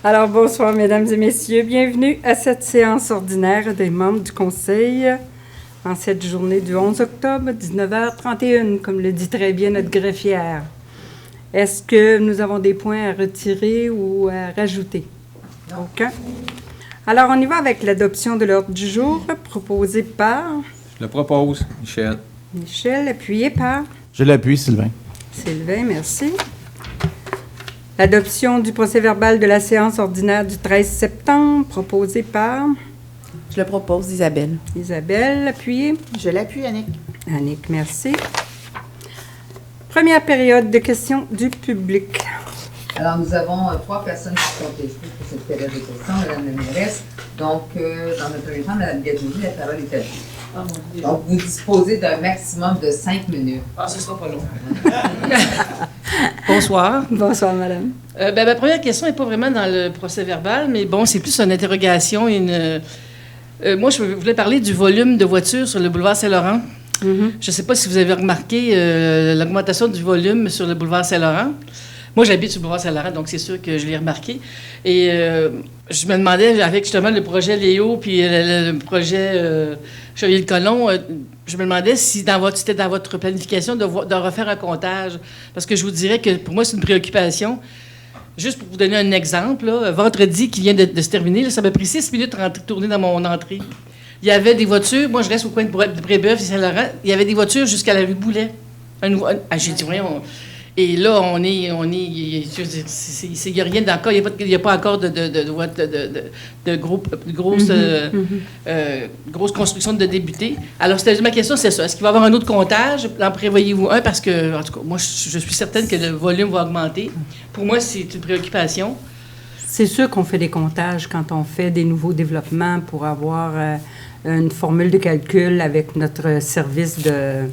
Alors, bonsoir, mesdames et messieurs. Bienvenue à cette séance ordinaire des membres du Conseil en cette journée du 11 octobre, 19h31, comme le dit très bien notre greffière. Est-ce que nous avons des points à retirer ou à rajouter? Non. Aucun. Alors, on y va avec l'adoption de l'ordre du jour proposé par... Je le propose, Michel. Michel, appuyé par... Je l'appuie, Sylvain. Sylvain, merci. L'adoption du procès-verbal de la séance ordinaire du 13 septembre, proposé par... Je le propose, Isabelle. Isabelle, appuyé. Je l'appuie, Annick. Annick, merci. Première période de questions du public. Alors, nous avons 3 personnes qui sont inscrites pour cette période de questions, Mme la mairesse. Donc, dans notre premier temps, Mme Gadouri, la parole est à vous. Donc, vous disposez d'un maximum de 5 minutes. Ah, ce sera pas long. Bonsoir. Bonsoir, madame. Ma première question n'est pas vraiment dans le procès-verbal, mais bon, c'est plus une interrogation. Moi, je voulais parler du volume de voitures sur le boulevard Saint-Laurent. Mm-hmm. Je ne sais pas si vous avez remarqué l'augmentation du volume sur le boulevard Saint-Laurent. Moi, j'habite sur le boulevard Saint-Laurent, donc c'est sûr que je l'ai remarqué. Et je me demandais, avec justement le projet Léo puis le projet Chevalier-le-Colomb, je me demandais si c'était dans votre planification de refaire un comptage. Parce que je vous dirais que pour moi, c'est une préoccupation. Juste pour vous donner un exemple, là, vendredi qui vient de se terminer, là, ça m'a pris 6 minutes de tourner dans mon entrée. Il y avait des voitures, moi je reste au coin de Brébeuf et Saint-Laurent, il y avait des voitures jusqu'à la rue Boulet. J'ai dit, voyons. Et là, il n'y a rien d'encore, il n'y a pas encore de grosse construction de débuter. Alors, ma question, c'est ça. Est-ce qu'il va y avoir un autre comptage? En prévoyez-vous un? Parce que, en tout cas, moi, je suis certaine que le volume va augmenter. Pour moi, c'est une préoccupation. C'est sûr qu'on fait des comptages quand on fait des nouveaux développements pour avoir une formule de calcul avec notre service de...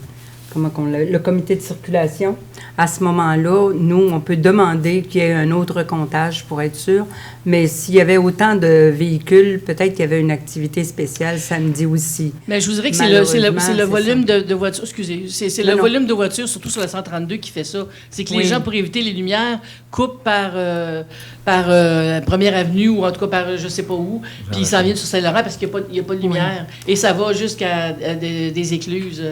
le comité de circulation. À ce moment-là, nous, on peut demander qu'il y ait un autre comptage pour être sûr. Mais s'il y avait autant de véhicules, peut-être qu'il y avait une activité spéciale samedi aussi. Mais je vous dirais que c'est le volume de voitures. Excusez, c'est le volume de voitures, surtout sur la 132, qui fait ça. C'est que les gens, pour éviter les lumières, coupent par Première Avenue ou en tout cas par je ne sais pas où, puis ils s'en viennent sur Saint-Laurent parce qu'il n'y a pas de lumière. Et ça va jusqu'à des écluses.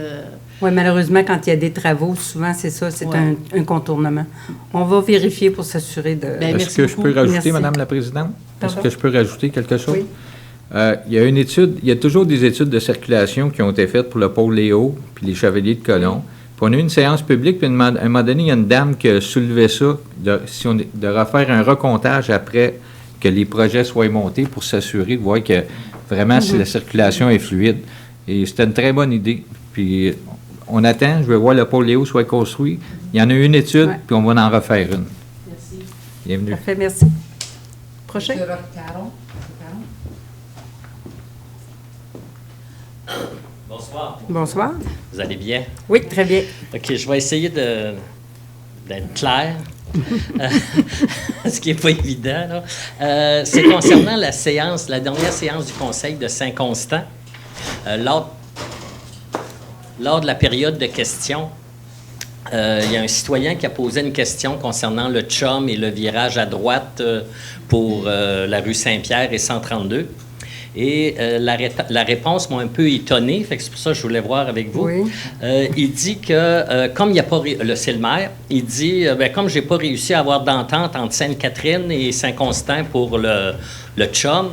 Oui, malheureusement, quand il y a des travaux, souvent, c'est ça, c'est un contournement. On va vérifier pour s'assurer de... Est-ce que je peux rajouter, Merci. Madame la Présidente? Pardon? Est-ce que je peux rajouter quelque chose? Oui. Il y a toujours des études de circulation qui ont été faites pour le pôle Léo puis les Chevaliers de Colomb. Puis on a eu une séance publique, puis à un moment donné, il y a une dame qui a soulevé ça, de refaire un recomptage après que les projets soient montés pour s'assurer de voir que vraiment si la circulation est fluide. Et c'était une très bonne idée. Puis on attend, je vais voir le pôle Léo soit construit. Il y en a une étude, puis on va en refaire une. Merci. Bienvenue. Parfait, merci. Prochain. Monsieur Caron. Bonsoir. Bonsoir. Vous allez bien? Oui, très bien. OK, je vais essayer d'être clair. Ce qui n'est pas évident, là. C'est concernant la dernière séance du Conseil de Saint-Constant. Lors de la période de questions, il y a un citoyen qui a posé une question concernant le chum et le virage à droite pour la rue Saint-Pierre et 132. Et la réponse m'a un peu étonné, fait que c'est pour ça que je voulais voir avec vous. Oui. Il dit que, comme il n'y a pas... c'est le maire, il dit, comme je n'ai pas réussi à avoir d'entente entre Sainte-Catherine et Saint-Constant pour le chum,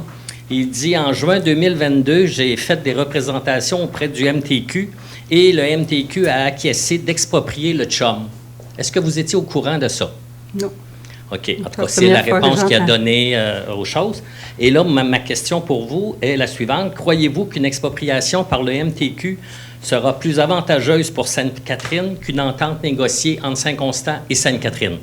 il dit, en juin 2022, j'ai fait des représentations auprès du MTQ et le MTQ a acquiescé d'exproprier le chum. Est-ce que vous étiez au courant de ça? Non. OK. En tout cas, c'est la réponse qu'il a donnée aux choses. Et là, ma question pour vous est la suivante. Croyez-vous qu'une expropriation par le MTQ sera plus avantageuse pour Sainte-Catherine qu'une entente négociée entre Saint-Constant et Sainte-Catherine?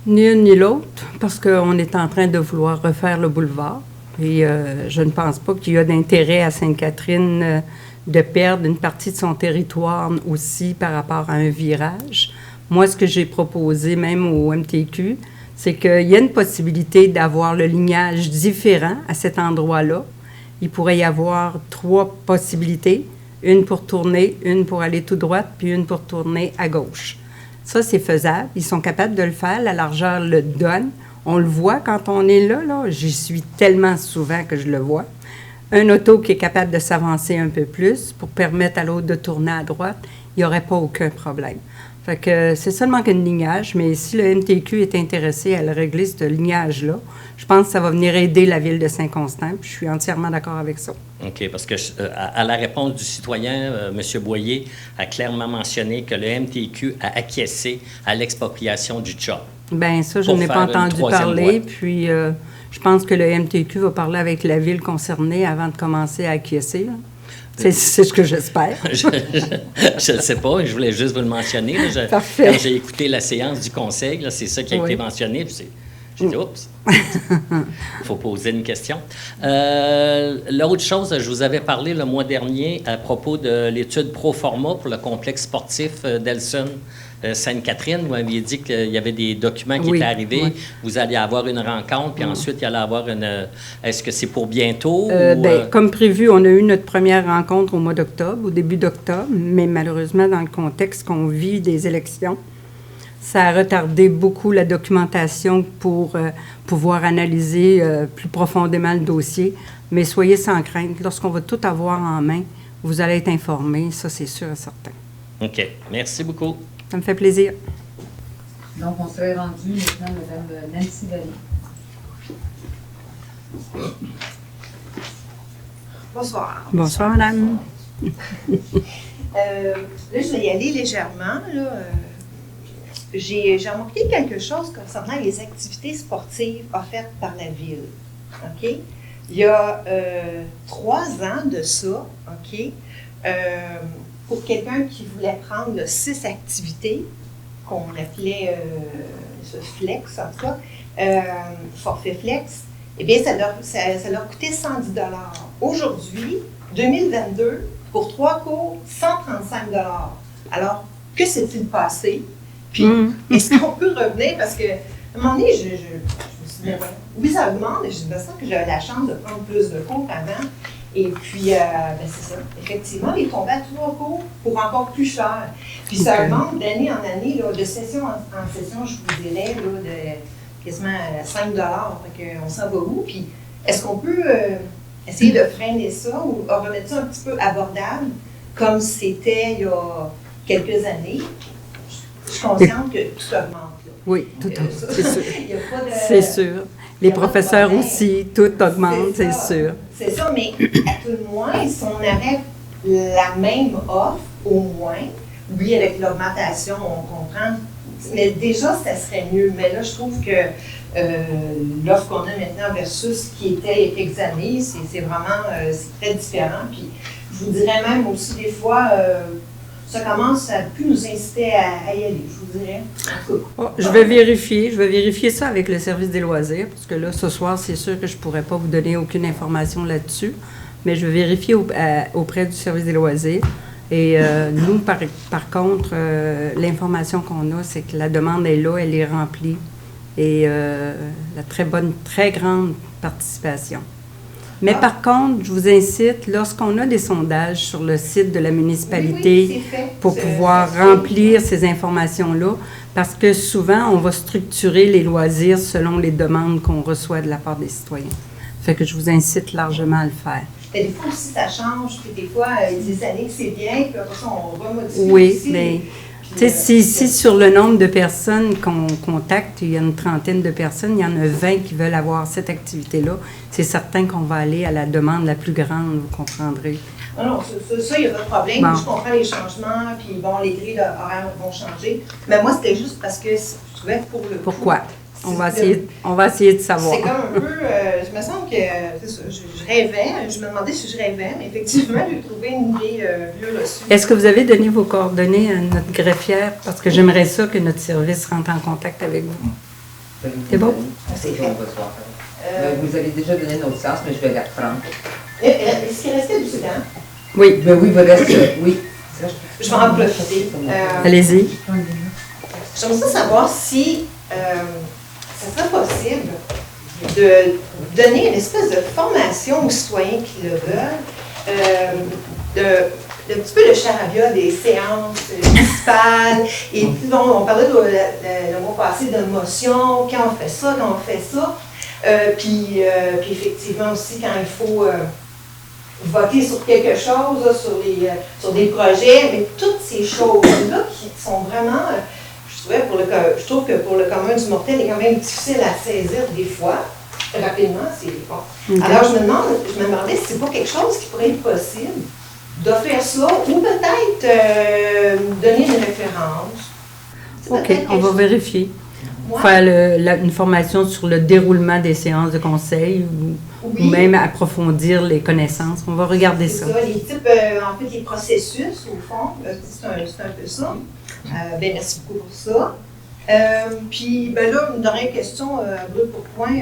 Ni une ni l'autre, parce qu'on est en train de vouloir refaire le boulevard. Et je ne pense pas qu'il y a d'intérêt à Sainte-Catherine de perdre une partie de son territoire aussi par rapport à un virage. Moi, ce que j'ai proposé même au MTQ, c'est qu'il y a une possibilité d'avoir le lignage différent à cet endroit-là. Il pourrait y avoir 3 possibilités, une pour tourner, une pour aller tout droit, puis une pour tourner à gauche. Ça, c'est faisable. Ils sont capables de le faire. La largeur le donne. On le voit quand on est là. J'y suis tellement souvent que je le vois. Un auto qui est capable de s'avancer un peu plus pour permettre à l'autre de tourner à droite, il n'y aurait pas aucun problème. Fait que c'est seulement qu'un lignage, mais si le MTQ est intéressé à le régler, ce lignage-là, je pense que ça va venir aider la ville de Saint-Constant, puis je suis entièrement d'accord avec ça. OK, parce que à la réponse du citoyen, M. Boyer a clairement mentionné que le MTQ a acquiescé à l'expropriation du CHA. Bien, ça, je Pour n'ai pas faire une entendu troisième parler, voie. puis je pense que le MTQ va parler avec la ville concernée avant de commencer à acquiescer, là. C'est ce que j'espère. Je ne sais pas, je voulais juste vous le mentionner. Là. Parfait. Quand j'ai écouté la séance du conseil, là, c'est ça qui a été mentionné. Puis j'ai dit, oups, il faut poser une question. L'autre chose, je vous avais parlé le mois dernier à propos de l'étude Proforma pour le complexe sportif d'Elson. Sainte-Catherine, vous m'aviez dit qu'il y avait des documents qui étaient arrivés. Oui. Vous alliez avoir une rencontre, puis ensuite, il y allait avoir une... Est-ce que c'est pour bientôt? Comme prévu, on a eu notre première rencontre au mois d'octobre, au début d'octobre, mais malheureusement, dans le contexte qu'on vit des élections, ça a retardé beaucoup la documentation pour pouvoir analyser plus profondément le dossier. Mais soyez sans crainte, lorsqu'on va tout avoir en main, vous allez être informés, ça c'est sûr et certain. OK. Merci beaucoup. Ça me fait plaisir. Donc, on serait rendu maintenant Mme Nancy Vallée. Bonsoir. Bonsoir, madame. Là, je vais y aller légèrement. J'ai remarqué quelque chose concernant les activités sportives offertes par la ville. OK? Il y a 3 ans de ça, OK? Pour quelqu'un qui voulait prendre 6 activités, qu'on appelait flex, en tout cas, forfait flex, eh bien, ça leur coûtait 110 $. Aujourd'hui, 2022, pour 3 cours, 135 $. Alors, que s'est-il passé? Puis, est-ce qu'on peut revenir? Parce que, à un moment donné, je me suis dit, oui, ça augmente, mais je me sens que j'avais la chance de prendre plus de cours avant. Et puis, c'est ça. Effectivement, il est tombé à 3 cours pour encore plus cher. Puis ça augmente d'année en année, là, de session en session, je vous dirais, là, de quasiment 5 $. Fait qu'on s'en va où? Puis, est-ce qu'on peut essayer de freiner ça ou remettre ça un petit peu abordable, comme c'était il y a quelques années? Je suis consciente que tout augmente. Là. Oui, tout augmente, c'est sûr. Il y a pas de... C'est sûr. Les professeurs aussi, tout augmente, c'est sûr. C'est ça, mais à tout le moins, si on avait la même offre, au moins, oui, avec l'augmentation, on comprend, mais déjà, ça serait mieux. Mais là, je trouve que l'offre qu'on a maintenant versus ce qui était il y a quelques années, c'est vraiment c'est très différent. Puis, je vous dirais même aussi, des fois, ça commence à plus nous inciter à y aller, je vous dirais. Je vais vérifier ça avec le service des loisirs, parce que là, ce soir, c'est sûr que je ne pourrais pas vous donner aucune information là-dessus, mais je vais vérifier auprès du service des loisirs. Et nous, par contre, l'information qu'on a, c'est que la demande est là, elle est remplie, et la très grande participation. Mais par contre, je vous incite, lorsqu'on a des sondages sur le site de la municipalité, pour pouvoir remplir ces informations-là, parce que souvent, on va structurer les loisirs selon les demandes qu'on reçoit de la part des citoyens. Fait que je vous incite largement à le faire. Mais des fois aussi, ça change, puis des fois, des années, c'est bien, puis après ça, on remodifie oui, aussi. Mais tu sais, si sur le nombre de personnes qu'on contacte, il y a une trentaine de personnes, il y en a 20 qui veulent avoir cette activité-là, c'est certain qu'on va aller à la demande la plus grande, vous comprendrez. Non, ça, il n'y a pas de problème. Bon. Je comprends les changements, puis bon, les grilles horaires vont changer. Mais moi, c'était juste parce que je trouvais pour le Pourquoi? On va essayer de savoir. C'est comme un peu, je me sens que, c'est ça, je rêvais, je me demandais si je rêvais, mais effectivement, j'ai trouvé une idée mieux reçue. Est-ce que vous avez donné vos coordonnées à notre greffière? Parce que j'aimerais ça que notre service rentre en contact avec vous. C'est bon? C'est fait. Vous avez déjà donné notre sens, mais je vais la reprendre. Est-ce qu'il restait du temps? Oui. Ben oui, il va rester, oui. Je vais en profiter. Allez-y. J'aimerais ça savoir si ça serait possible de donner une espèce de formation aux citoyens qui le veulent, petit peu le charabia des séances municipales. Et puis, bon, on parlait le mois passé de motion, quand on fait ça, puis effectivement aussi, quand il faut voter sur quelque chose, là, sur des projets, mais toutes ces choses-là qui sont vraiment, je trouve que pour le commun du mortel, il est quand même difficile à saisir des fois, rapidement, c'est bon. Okay. Alors, je me demandais si c'est pas quelque chose qui pourrait être possible d'offrir ça, ou peut-être donner une référence. C'est OK, peut-être on va quelque chose- vérifier. Ouais. Faire une formation sur le déroulement des séances de conseil ou Oui. même approfondir les connaissances. On va regarder C'est ça. ça, les types, en fait, les processus, au fond, c'est un peu ça. Ben, merci beaucoup pour ça. Puis, ben là, une dernière question, brûle pour point.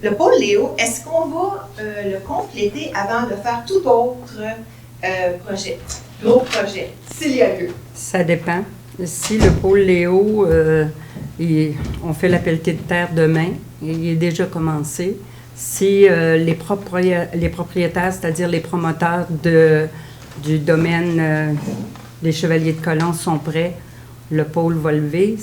Le pôle Léo, est-ce qu'on va le compléter avant de faire tout autre projet, gros projet, s'il y a lieu? Ça dépend. Si le pôle Léo, on fait la pelletée de terre demain, il est déjà commencé. Si les propriétaires, c'est-à-dire les promoteurs du domaine des Chevaliers de Colomb sont prêts, le pôle va lever.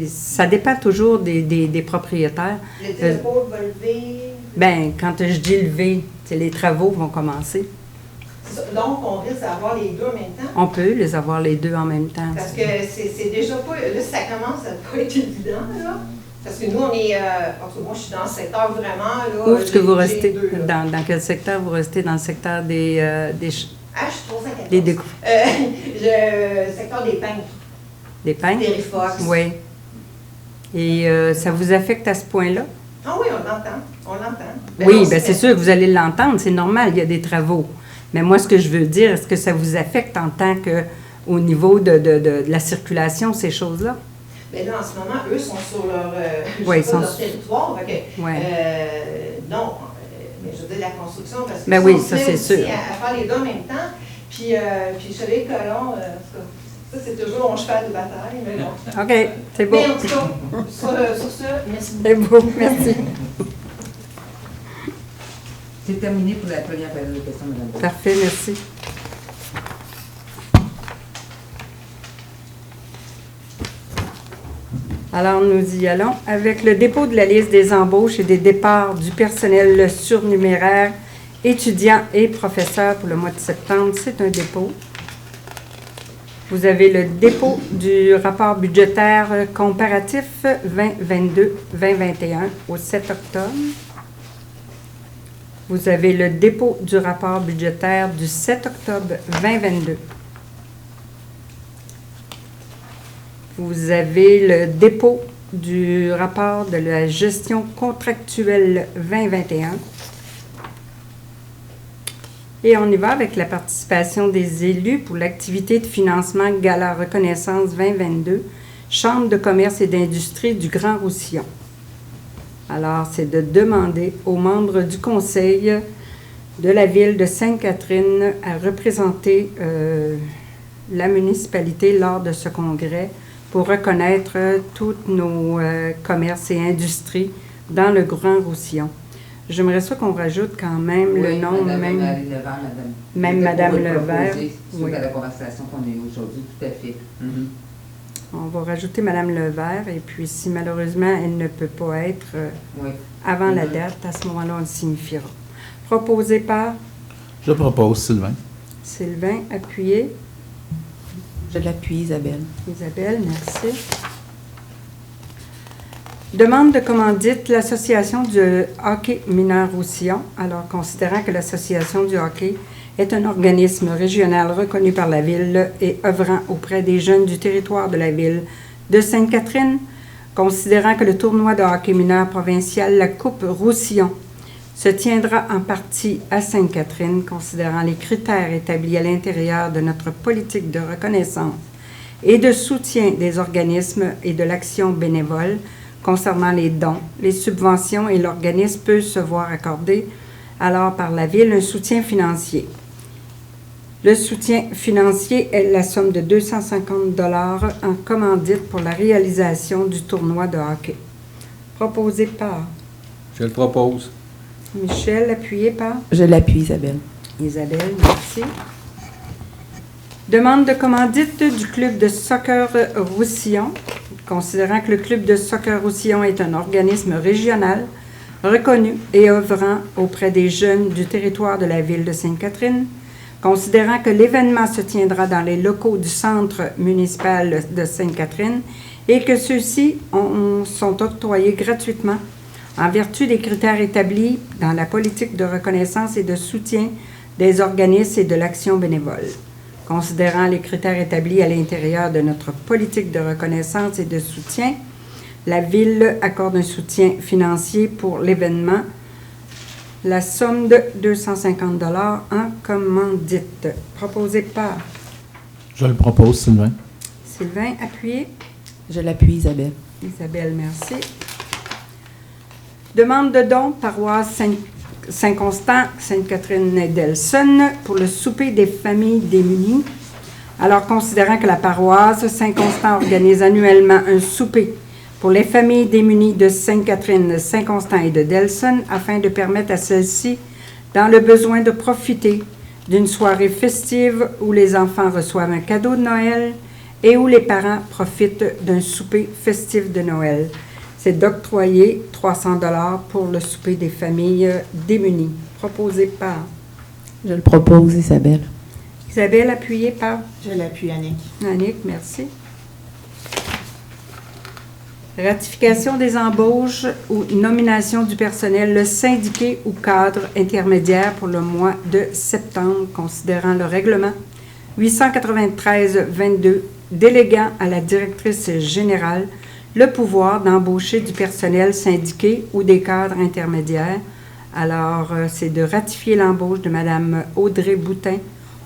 Ça dépend toujours des propriétaires. Le pôle va lever. Bien, quand je dis lever, les travaux vont commencer. Donc, on risque d'avoir les deux en même temps. On peut les avoir les deux en même temps. Parce que c'est déjà pas. Là, ça commence à pas être évident, là. Parce que nous, on est. En tout cas, moi, je suis dans le secteur vraiment. Là, Où est-ce que vous j'ai restez? deux, là. Dans quel secteur vous restez? Dans le secteur des Ah, je suis 314. les découpes. Secteur des peintres. Des peintres? Périfox. Oui. Et ça vous affecte à ce point-là? Ah oui, on l'entend. On l'entend. Ben Oui, non, bien c'est sûr que vous allez l'entendre, c'est normal, il y a des travaux. Mais moi, ce que je veux dire, est-ce que ça vous affecte en tant que au niveau de la circulation, ces choses-là? Mais là, en ce moment, eux sont sur leur, Oui, je sais pas, ils leur sont- territoire. Fait que, Ouais. non, mais je veux dire, la construction, parce que Ben ça, oui, on ça, se met c'est aussi sûr. à faire les deux en même temps. Puis Chevalier Colomb, ça, c'est toujours mon cheval de bataille. Mais bon. OK, c'est beau. Mais en tout cas, sur ça, merci beaucoup. C'est beau, merci. C'est terminé pour la première période de questions, Mme Beauce. Parfait, merci. Alors, nous y allons. Avec le dépôt de la liste des embauches et des départs du personnel surnuméraire, étudiants et professeurs pour le mois de septembre, c'est un dépôt. Vous avez le dépôt du rapport budgétaire comparatif 2022-2021 au 7 octobre. Vous avez le dépôt du rapport budgétaire du 7 octobre 2022. Vous avez le dépôt du rapport de la gestion contractuelle 2021. Et on y va avec la participation des élus pour l'activité de financement Gala Reconnaissance 2022, Chambre de commerce et d'industrie du Grand Roussillon. Alors, c'est de demander aux membres du conseil de la ville de Sainte-Catherine à représenter la municipalité lors de ce congrès pour reconnaître tous nos commerces et industries dans le Grand Roussillon. J'aimerais ça qu'on rajoute quand même le nom, Madame même Marie Levert, même C'était Madame pour le Levert, proposer suite oui. à la conversation qu'on a eue aujourd'hui, tout à fait. Mhm. On va rajouter Madame Levert, et puis si malheureusement elle ne peut pas être Oui. avant la date, à ce moment-là, on le signifiera. Proposé par Je propose, Sylvain. Sylvain, appuyé. Je l'appuie, Isabelle. Isabelle, merci. Demande de commandite, l'Association du hockey mineur Roussillon. Alors, considérant que l'Association du hockey est un organisme régional reconnu par la Ville et œuvrant auprès des jeunes du territoire de la Ville de Sainte-Catherine, considérant que le tournoi de hockey mineur provincial, la Coupe Roussillon, se tiendra en partie à Sainte-Catherine, considérant les critères établis à l'intérieur de notre politique de reconnaissance et de soutien des organismes et de l'action bénévole concernant les dons, les subventions et l'organisme peut se voir accorder alors par la Ville un soutien financier. Le soutien financier est la somme de 250 $ en commandite pour la réalisation du tournoi de hockey. Proposé par Je le propose. Michel, appuyé par Je l'appuie, Isabelle. Isabelle, merci. Demande de commandite du club de soccer Roussillon. Considérant que le club de soccer Roussillon est un organisme régional reconnu et œuvrant auprès des jeunes du territoire de la ville de Sainte-Catherine, considérant que l'événement se tiendra dans les locaux du centre municipal de Sainte-Catherine et que ceux-ci sont octroyés gratuitement en vertu des critères établis dans la politique de reconnaissance et de soutien des organismes et de l'action bénévole. Considérant les critères établis à l'intérieur de notre politique de reconnaissance et de soutien, la Ville accorde un soutien financier pour l'événement, la somme de 250 $ en commandite. Proposé par Je le propose, Sylvain. Sylvain, appuyé. Je l'appuie, Isabelle. Isabelle, merci. Demande de don, paroisse Saint-Constant, Sainte-Catherine-Delson, pour le souper des familles démunies. Alors, considérant que la paroisse Saint-Constant organise annuellement un souper pour les familles démunies de Sainte-Catherine, Saint-Constant et de Delson, afin de permettre à celles-ci, dans le besoin, de profiter d'une soirée festive où les enfants reçoivent un cadeau de Noël et où les parents profitent d'un souper festif de Noël. C'est d'octroyer 300 $ pour le souper des familles démunies. Proposé par Je le propose, Isabelle. Isabelle, appuyée par Je l'appuie, Annick. Annick, merci. Ratification des embauches ou nomination du personnel, le syndiqué ou cadre intermédiaire pour le mois de septembre, considérant le règlement 893-22, déléguant à la directrice générale le pouvoir d'embaucher du personnel syndiqué ou des cadres intermédiaires. Alors, c'est de ratifier l'embauche de Mme Audrey Boutin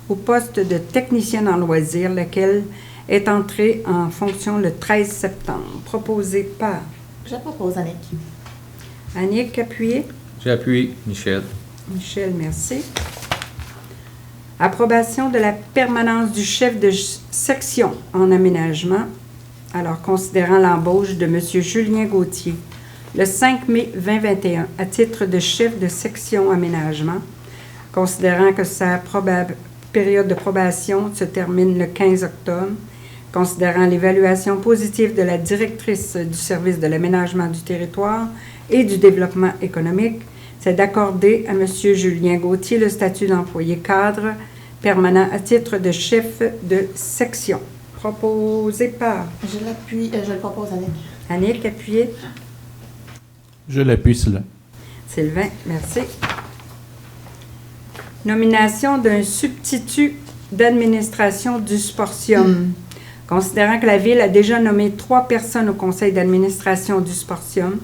au poste de technicienne en loisirs, laquelle est entrée en fonction le 13 septembre. Proposé par Je propose, Annick. Annick, appuyée. J'appuie. Michel. Michel, merci. Approbation de la permanence du chef de section en aménagement. Alors, considérant l'embauche de M. Julien Gauthier le 5 mai 2021 à titre de chef de section aménagement, considérant que sa période de probation se termine le 15 octobre, considérant l'évaluation positive de la directrice du service de l'aménagement du territoire et du développement économique, c'est d'accorder à M. Julien Gauthier le statut d'employé cadre permanent à titre de chef de section. Proposé par Je l'appuie, je le propose, Annick. Annick, appuyée. Je l'appuie, Sylvain. Sylvain, merci. Nomination d'un substitut d'administration du Sportium. Considérant que la Ville a déjà nommé 3 personnes au conseil d'administration du Sportium,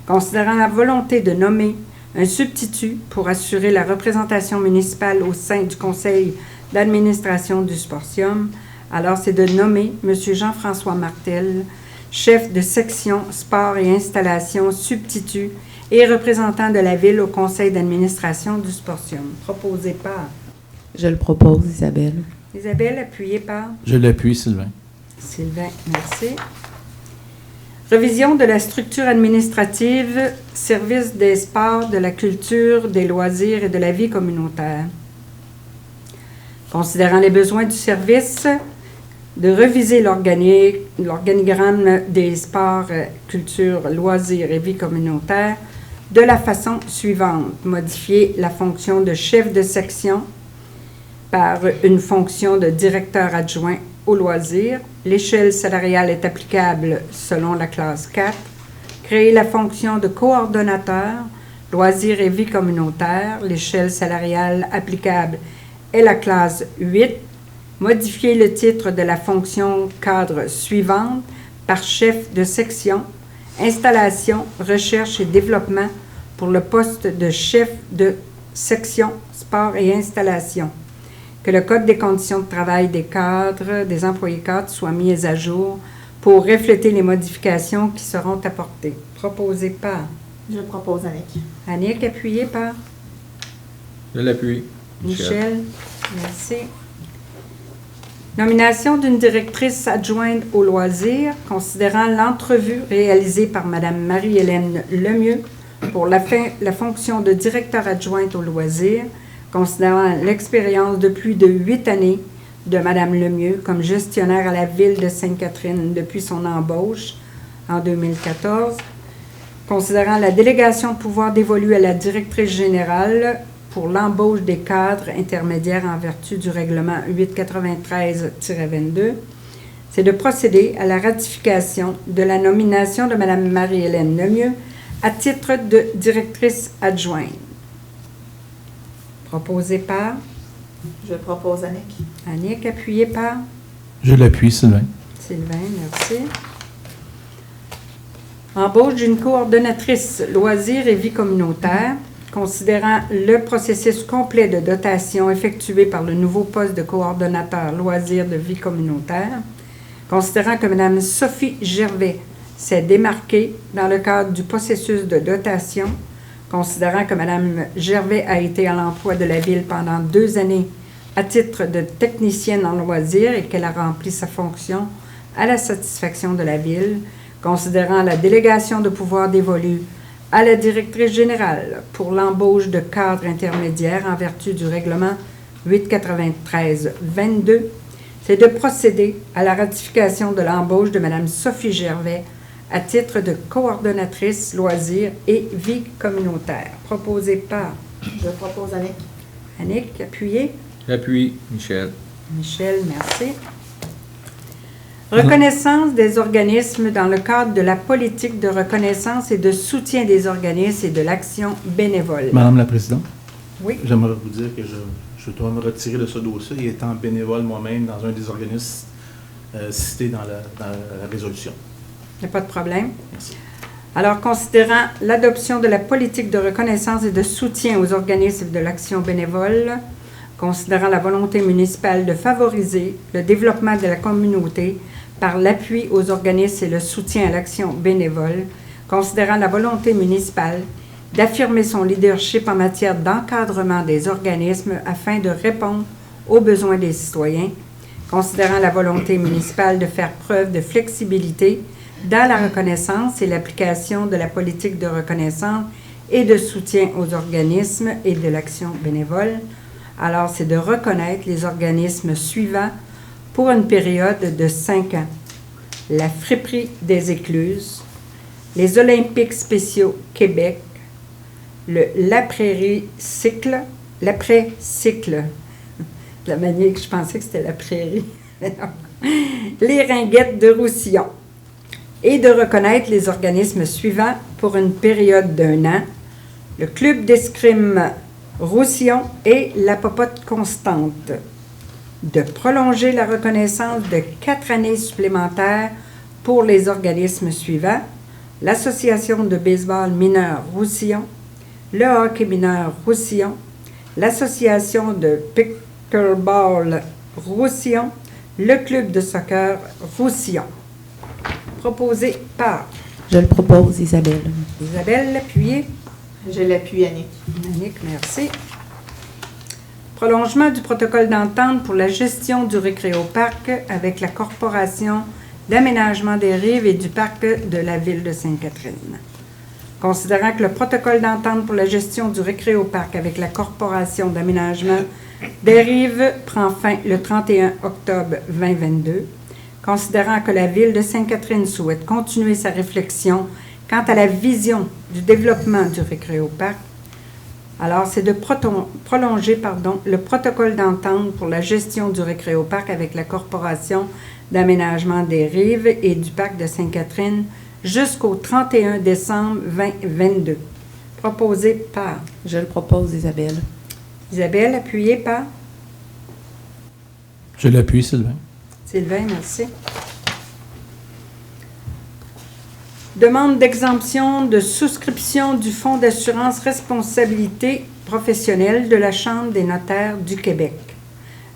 considérant la volonté de nommer un substitut pour assurer la représentation municipale au sein du conseil d'administration du Sportium, alors c'est de nommer M. Jean-François Martel, chef de section sport et installation, substitut et représentant de la Ville au conseil d'administration du Sportium. Proposé par Je le propose, Isabelle. Isabelle, appuyée par Je l'appuie, Sylvain. Sylvain, merci. Révision de la structure administrative, service des sports, de la culture, des loisirs et de la vie communautaire. Considérant les besoins du service, de reviser l'organigramme des sports, culture, loisirs et vie communautaire de la façon suivante. Modifier la fonction de chef de section par une fonction de directeur adjoint aux loisirs. L'échelle salariale est applicable selon la classe 4. Créer la fonction de coordonnateur, loisirs et vie communautaire. L'échelle salariale applicable est la classe 8. Modifier le titre de la fonction cadre suivante par chef de section, installation, recherche et développement pour le poste de chef de section, sport et installation. Que le Code des conditions de travail des cadres, des employés cadres soit mis à jour pour refléter les modifications qui seront apportées. Proposé par Je le propose, Annick. Annick, appuyé par Je l'appuie. Michel. Merci. Nomination d'une directrice adjointe aux loisirs, considérant l'entrevue réalisée par Mme Marie-Hélène Lemieux pour la fonction de directeur adjointe aux loisirs, considérant l'expérience de plus de 8 années de Mme Lemieux comme gestionnaire à la Ville de Sainte-Catherine depuis son embauche en 2014, considérant la délégation de pouvoir dévolue à la directrice générale pour l'embauche des cadres intermédiaires en vertu du règlement 893-22, c'est de procéder à la ratification de la nomination de Mme Marie-Hélène Lemieux à titre de directrice adjointe. Proposé par Je propose Annick. Annick, appuyé par Je l'appuie, Sylvain. Sylvain, merci. Embauche d'une coordonnatrice loisirs et vie communautaire, considérant le processus complet de dotation effectué par le nouveau poste de coordonnateur loisirs de vie communautaire, considérant que Mme Sophie Gervais s'est démarquée dans le cadre du processus de dotation, considérant que Mme Gervais a été à l'emploi de la Ville pendant 2 années à titre de technicienne en loisirs et qu'elle a rempli sa fonction à la satisfaction de la Ville, considérant la délégation de pouvoir dévolue à la directrice générale pour l'embauche de cadres intermédiaires en vertu du règlement 893-22, c'est de procéder à la ratification de l'embauche de Mme Sophie Gervais à titre de coordonnatrice loisirs et vie communautaire. Proposé par Je propose Annick. Annick, appuyé. J'appuie, Michel. Michel, merci. Reconnaissance des organismes dans le cadre de la politique de reconnaissance et de soutien des organismes et de l'action bénévole. Madame la Présidente, Oui. j'aimerais vous dire que je dois me retirer de ce dossier, étant bénévole moi-même dans un des organismes cités dans la résolution. Il n'y a pas de problème. Merci. Alors, considérant l'adoption de la politique de reconnaissance et de soutien aux organismes de l'action bénévole, considérant la volonté municipale de favoriser le développement de la communauté par l'appui aux organismes et le soutien à l'action bénévole, considérant la volonté municipale d'affirmer son leadership en matière d'encadrement des organismes afin de répondre aux besoins des citoyens, considérant la volonté municipale de faire preuve de flexibilité dans la reconnaissance et l'application de la politique de reconnaissance et de soutien aux organismes et de l'action bénévole. Alors, c'est de reconnaître les organismes suivants pour une période de 5 ans. La Friperie des Écluses, les Olympiques spéciaux Québec, l'après-cycle, la manière que je pensais que c'était la prairie, les Ringuettes de Roussillon, et de reconnaître les organismes suivants pour une période d'1 an, le Club d'escrime Roussillon et la Popote Constante, de prolonger la reconnaissance de 4 années supplémentaires pour les organismes suivants, l'Association de baseball mineur Roussillon, le hockey mineur Roussillon, l'Association de pickleball Roussillon, le Club de soccer Roussillon. Proposé par Je le propose, Isabelle. Isabelle Lapuyé. Je l'appuie Annick. Annick, merci. Prolongement du protocole d'entente pour la gestion du récréoparc avec la Corporation d'aménagement des rives et du parc de la Ville de Sainte-Catherine. Considérant que le protocole d'entente pour la gestion du récréoparc avec la Corporation d'aménagement des rives prend fin le 31 octobre 2022, considérant que la Ville de Sainte-Catherine souhaite continuer sa réflexion quant à la vision du développement du récréoparc, alors c'est de prolonger le protocole d'entente pour la gestion du récréoparc avec la Corporation d'aménagement des rives et du parc de Sainte-Catherine jusqu'au 31 décembre 2022. Proposé par Je le propose, Isabelle. Isabelle, appuyée par Je l'appuie, Sylvain. Sylvain, merci. Demande d'exemption de souscription du Fonds d'assurance responsabilité professionnelle de la Chambre des notaires du Québec.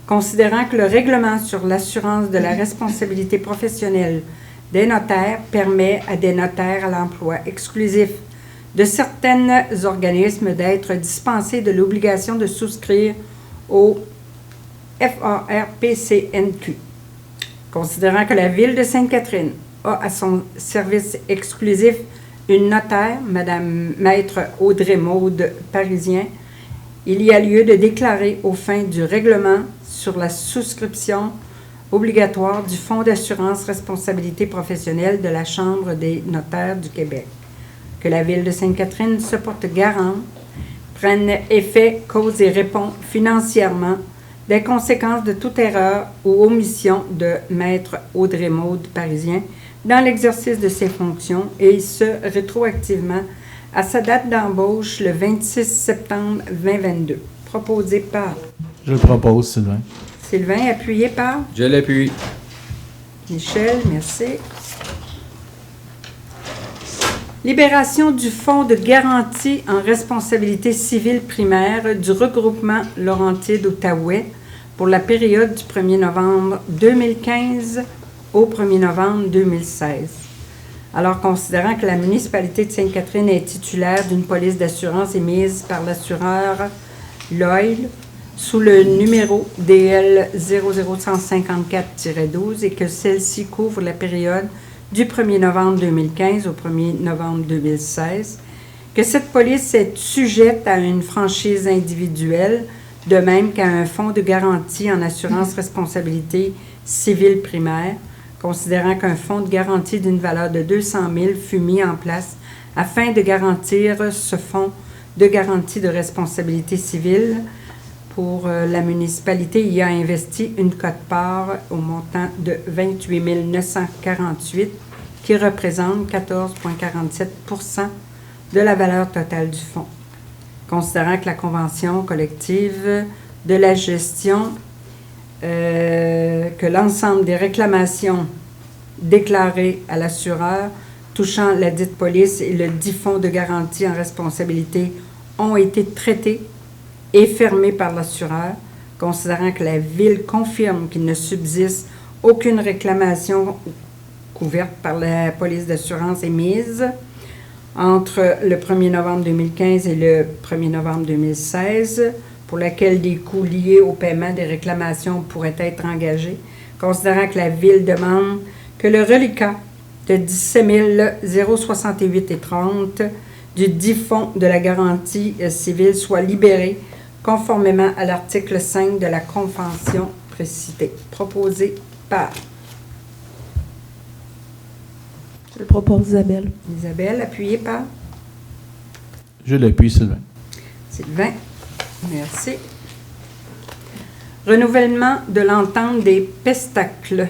Considérant que le règlement sur l'assurance de la responsabilité professionnelle des notaires permet à des notaires à l'emploi exclusif de certains organismes d'être dispensés de l'obligation de souscrire au FARPCNQ. Considérant que la Ville de Sainte-Catherine a à son service exclusif une notaire, Madame Maître Audrey Maude Parisien, il y a lieu de déclarer aux fins du règlement sur la souscription obligatoire du Fonds d'assurance responsabilité professionnelle de la Chambre des notaires du Québec, que la Ville de Sainte-Catherine se porte garante, prenne effet, cause et répond financièrement des conséquences de toute erreur ou omission de Maître Audrey Maud Parisien dans l'exercice de ses fonctions, et ce, rétroactivement à sa date d'embauche le 26 septembre 2022. Proposé par Je le propose, Sylvain. Sylvain, appuyé par Je l'appuie. Michel, merci. Libération du Fonds de garantie en responsabilité civile primaire du regroupement Laurentide-Outaouais pour la période du 1er novembre 2015 au 1er novembre 2016. Alors, considérant que la municipalité de Sainte-Catherine est titulaire d'une police d'assurance émise par l'assureur Loyal sous le numéro DL 00154-12 et que celle-ci couvre la période du 1er novembre 2015 au 1er novembre 2016, que cette police est sujette à une franchise individuelle, de même qu'à un fonds de garantie en assurance responsabilité civile primaire, considérant qu'un fonds de garantie d'une valeur de 200 000 fut mis en place afin de garantir ce fonds de garantie de responsabilité civile. Pour la municipalité, il y a investi une quote-part au montant de 28 948 qui représente 14,47 % de la valeur totale du fonds. Considérant que la convention collective de la gestion, que l'ensemble des réclamations déclarées à l'assureur touchant la dite police et le dit fonds de garantie en responsabilité ont été traitées et fermé par l'assureur, considérant que la Ville confirme qu'il ne subsiste aucune réclamation couverte par la police d'assurance émise entre le 1er novembre 2015 et le 1er novembre 2016, pour laquelle des coûts liés au paiement des réclamations pourraient être engagés, considérant que la Ville demande que le reliquat de 17 068,30 du dit fonds de la garantie civile soit libéré conformément à l'article 5 de la Convention précitée. Proposé par Je le propose, Isabelle. Isabelle, appuyé par Je l'appuie, Sylvain. Sylvain. Merci. Renouvellement de l'entente des pestacles.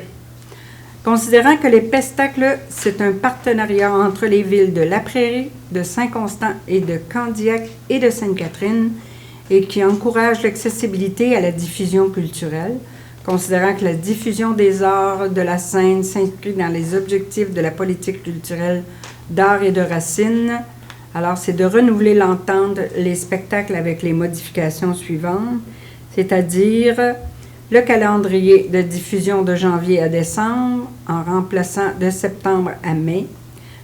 Considérant que les pestacles, c'est un partenariat entre les villes de La Prairie, de Saint-Constant et de Candiac et de Sainte-Catherine, et qui encourage l'accessibilité à la diffusion culturelle, considérant que la diffusion des arts de la scène s'inscrit dans les objectifs de la politique culturelle d'art et de racines. Alors, c'est de renouveler l'entente les spectacles avec les modifications suivantes, c'est-à-dire le calendrier de diffusion de janvier à décembre en remplaçant de septembre à mai,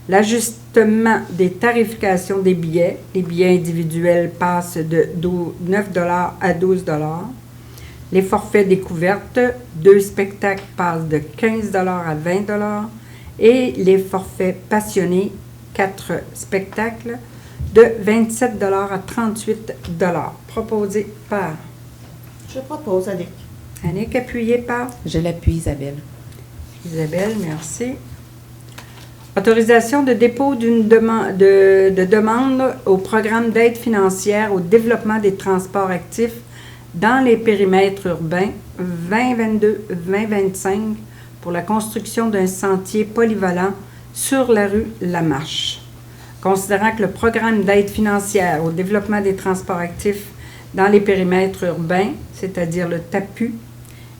l'ajustement des tarifications des billets. Les billets individuels passent de 9 $ à 12 $. Les forfaits découvertes, 2 spectacles passent de 15 $ à 20 $. Et les forfaits passionnés, 4 spectacles, de 27 $ à 38 $. Proposé par Je propose, Annick. Annick, appuyé par Je l'appuie, Isabelle. Isabelle, merci. Autorisation de dépôt d'une demande au programme d'aide financière au développement des transports actifs dans les périmètres urbains 2022-2025 pour la construction d'un sentier polyvalent sur la rue Lamarche. Considérant que le programme d'aide financière au développement des transports actifs dans les périmètres urbains, c'est-à-dire le TAPU,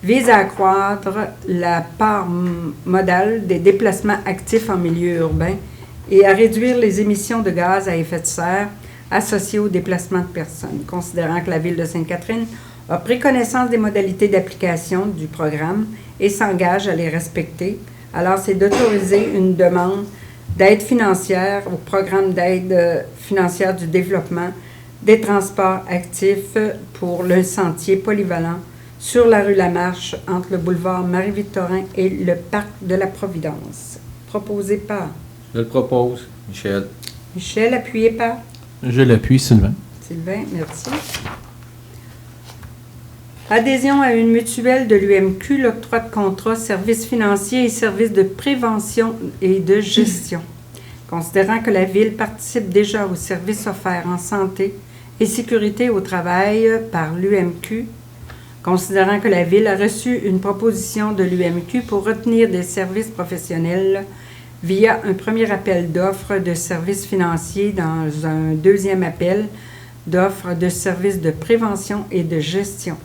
vise à accroître la part modale des déplacements actifs en milieu urbain et à réduire les émissions de gaz à effet de serre associées au déplacement de personnes. Considérant que la Ville de Sainte-Catherine a pris connaissance des modalités d'application du programme et s'engage à les respecter, alors c'est d'autoriser une demande d'aide financière au programme d'aide financière du développement des transports actifs pour le sentier polyvalent sur la rue Lamarche, entre le boulevard Marie-Victorin et le parc de la Providence. Proposé par Je le propose, Michel. Michel, appuyé par Je l'appuie, Sylvain. Sylvain, merci. Adhésion à une mutuelle de l'UMQ, l'octroi de contrats, services financiers et services de prévention et de gestion. Considérant que la Ville participe déjà aux services offerts en santé et sécurité au travail par l'UMQ, considérant que la Ville a reçu une proposition de l'UMQ pour retenir des services professionnels via un premier appel d'offres de services financiers dans un deuxième appel d'offres de services de prévention et de gestion.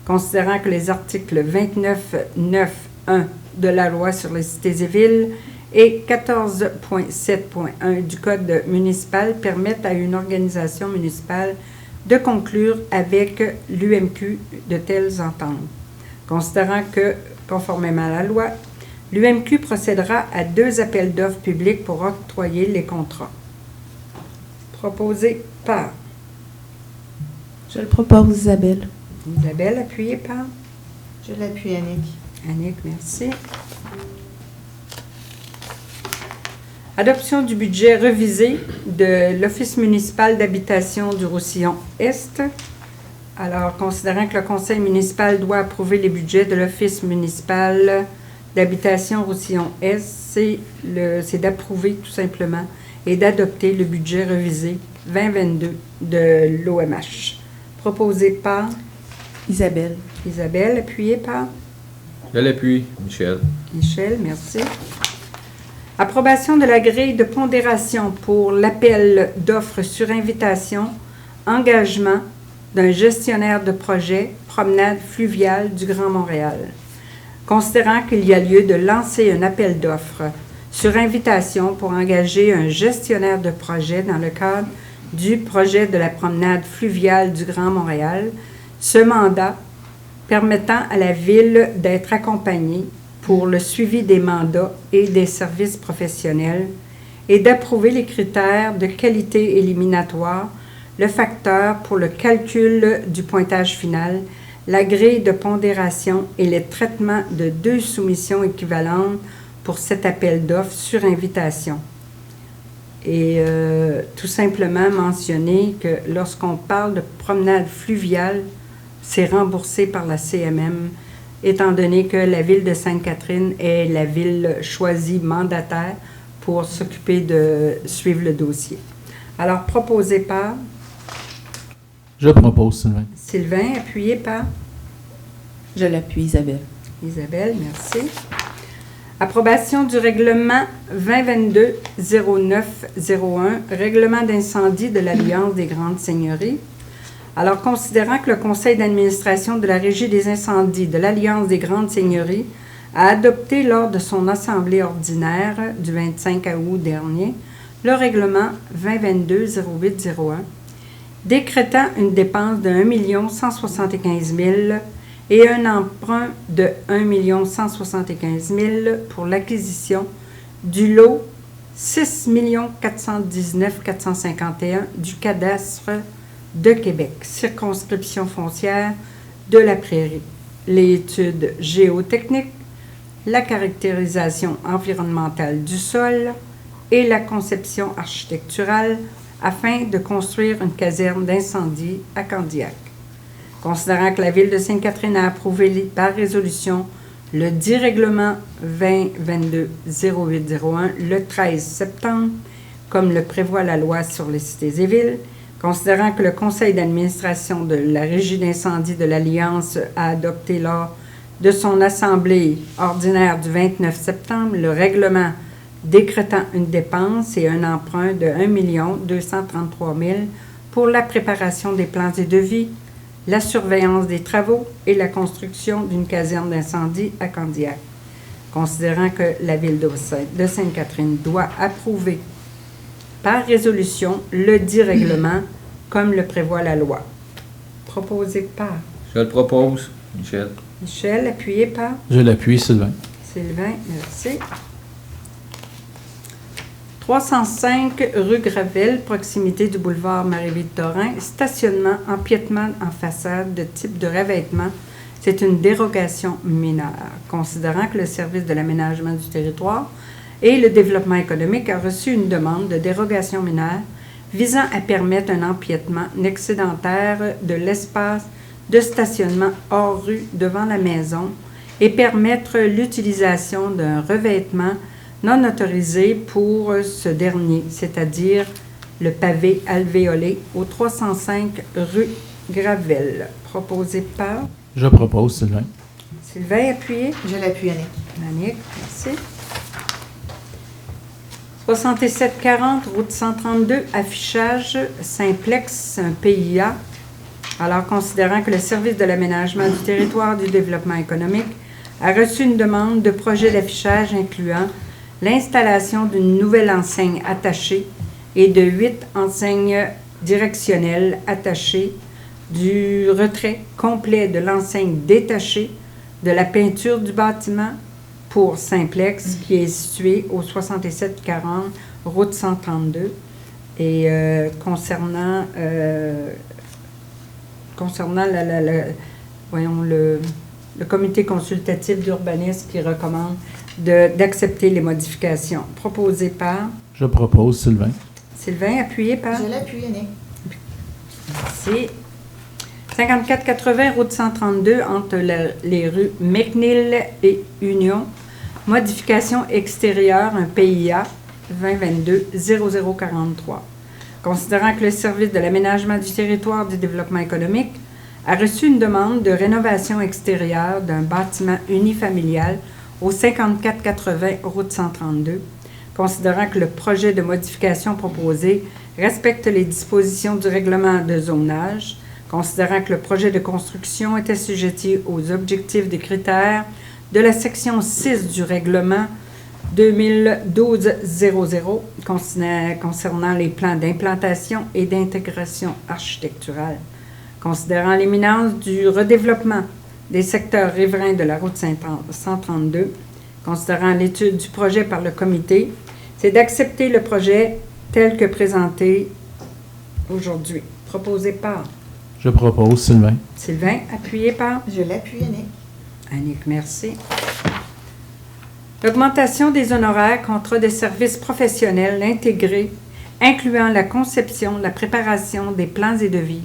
Considérant que les articles 29.9.1 de la loi sur les cités et villes et 14.7.1 du Code municipal permettent à une organisation municipale de conclure avec l'UMQ de telles ententes. Considérant que, conformément à la loi, l'UMQ procédera à 2 appels d'offres publics pour octroyer les contrats. Proposé par Je le propose, Isabelle. Isabelle, appuyé par Je l'appuie, Annick. Annick, merci. Adoption du budget revisé de l'Office municipal d'habitation du Roussillon-Est. Alors, considérant que le conseil municipal doit approuver les budgets de l'Office municipal d'habitation Roussillon-Est, c'est d'approuver tout simplement et d'adopter le budget revisé 2022 de l'OMH. Proposé par Isabelle. Isabelle, appuyé par Je l'appuie, Michel. Michel, merci. Approbation de la grille de pondération pour l'appel d'offres sur invitation, engagement d'un gestionnaire de projet, promenade fluviale du Grand Montréal. Considérant qu'il y a lieu de lancer un appel d'offres sur invitation pour engager un gestionnaire de projet dans le cadre du projet de la promenade fluviale du Grand Montréal, ce mandat permettant à la Ville d'être accompagnée pour le suivi des mandats et des services professionnels et d'approuver les critères de qualité éliminatoire, le facteur pour le calcul du pointage final, la grille de pondération et les traitements de 2 soumissions équivalentes pour cet appel d'offres sur invitation. Et tout simplement mentionner que lorsqu'on parle de promenade fluviale, c'est remboursé par la CMM, étant donné que la Ville de Sainte-Catherine est la ville choisie mandataire pour s'occuper de suivre le dossier. Alors, proposé par Je propose, Sylvain. Sylvain, appuyé par Je l'appuie, Isabelle. Isabelle, merci. Approbation du règlement 2022-0901, règlement d'incendie de l'Alliance des Grandes Seigneuries. Alors, considérant que le conseil d'administration de la Régie des incendies de l'Alliance des Grandes Seigneuries a adopté lors de son assemblée ordinaire du 25 août dernier le règlement 2022-0801, décrétant une dépense de 1 175 000 et un emprunt de 1 175 000 pour l'acquisition du lot 6 419 451 du cadastre de Québec, circonscription foncière de la Prairie, les études géotechniques, la caractérisation environnementale du sol et la conception architecturale afin de construire une caserne d'incendie à Candiac. Considérant que la Ville de Sainte-Catherine a approuvé par résolution le dit règlement 2022-0801 le 13 septembre, comme le prévoit la loi sur les cités et villes, considérant que le conseil d'administration de la Régie d'incendie de l'Alliance a adopté lors de son assemblée ordinaire du 29 septembre le règlement décrétant une dépense et un emprunt de 1 233 000 pour la préparation des plans et devis, la surveillance des travaux et la construction d'une caserne d'incendie à Candiac. Considérant que la Ville de Sainte-Catherine doit approuver par résolution le dit règlement comme le prévoit la loi. Proposé par Je le propose, Michel. Michel, appuyé par Je l'appuie, Sylvain. Sylvain, merci. 305 rue Gravel, proximité du boulevard Marie-Victorin, stationnement, empiètement en façade de type de revêtement. C'est une dérogation mineure, considérant que le service de l'aménagement du territoire et le développement économique a reçu une demande de dérogation mineure visant à permettre un empiètement excédentaire de l'espace de stationnement hors rue devant la maison et permettre l'utilisation d'un revêtement non autorisé pour ce dernier, c'est-à-dire le pavé alvéolé au 305 rue Gravel. Proposé par Je propose, Sylvain. Sylvain, appuyé. Je l'appuie, Annick. Annick, merci. 6740, route 132, affichage Simplex, un PIA. Alors, considérant que le service de l'aménagement du territoire du développement économique a reçu une demande de projet d'affichage incluant l'installation d'une nouvelle enseigne attachée et de 8 enseignes directionnelles attachées, du retrait complet de l'enseigne détachée, de la peinture du bâtiment pour Simplex, qui est situé au 6740, route 132. Et concernant le comité consultatif d'urbanisme qui recommande d'accepter les modifications proposées par Je propose, Sylvain. Sylvain, appuyé par Je l'appuie, Annick. Merci. 5480, route 132, entre les rues McNeil et Union. Modification extérieure, un PIA 2022-0043. Considérant que le service de l'aménagement du territoire du développement économique a reçu une demande de rénovation extérieure d'un bâtiment unifamilial au 5480, route 132, considérant que le projet de modification proposé respecte les dispositions du règlement de zonage, considérant que le projet de construction est assujetti aux objectifs des critères de la section 6 du règlement 2012-00 concernant les plans d'implantation et d'intégration architecturale, considérant l'imminence du redéveloppement des secteurs riverains de la route 132, considérant l'étude du projet par le comité, c'est d'accepter le projet tel que présenté aujourd'hui. Proposé par Je propose, Sylvain. Sylvain, appuyé par Je l'appuie, Annick. Annick, merci. L'augmentation des honoraires contrat de services professionnels intégrés, incluant la conception, la préparation des plans et devis,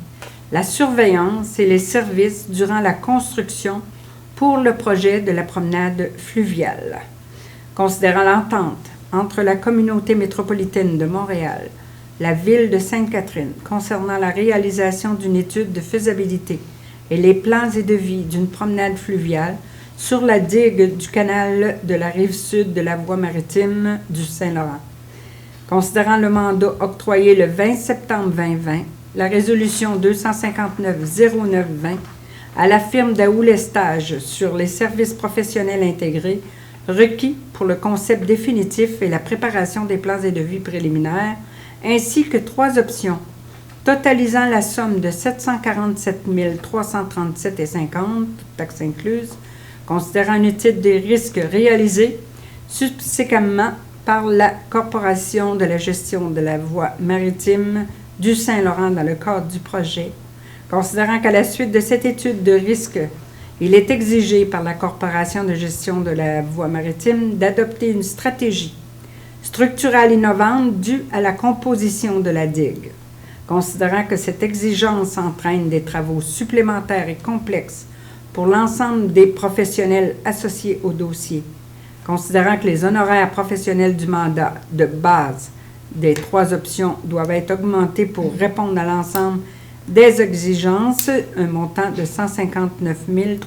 la surveillance et les services durant la construction pour le projet de la promenade fluviale. Considérant l'entente entre la communauté métropolitaine de Montréal, la ville de Sainte-Catherine, concernant la réalisation d'une étude de faisabilité et les plans et devis d'une promenade fluviale sur la digue du canal de la rive sud de la voie maritime du Saint-Laurent. Considérant le mandat octroyé le 20 septembre 2020, la résolution 259-09-20 à la firme d'Aoulestage sur les services professionnels intégrés requis pour le concept définitif et la préparation des plans et devis préliminaires, ainsi que 3 options, totalisant la somme de 747 337,50, taxes incluses, considérant une étude des risques réalisée subséquemment par la Corporation de la gestion de la voie maritime du Saint-Laurent dans le cadre du projet, considérant qu'à la suite de cette étude de risque, il est exigé par la Corporation de gestion de la voie maritime d'adopter une stratégie structurale innovante due à la composition de la digue, considérant que cette exigence entraîne des travaux supplémentaires et complexes pour l'ensemble des professionnels associés au dossier, considérant que les honoraires professionnels du mandat de base des 3 options doivent être augmentés pour répondre à l'ensemble des exigences, un montant de 159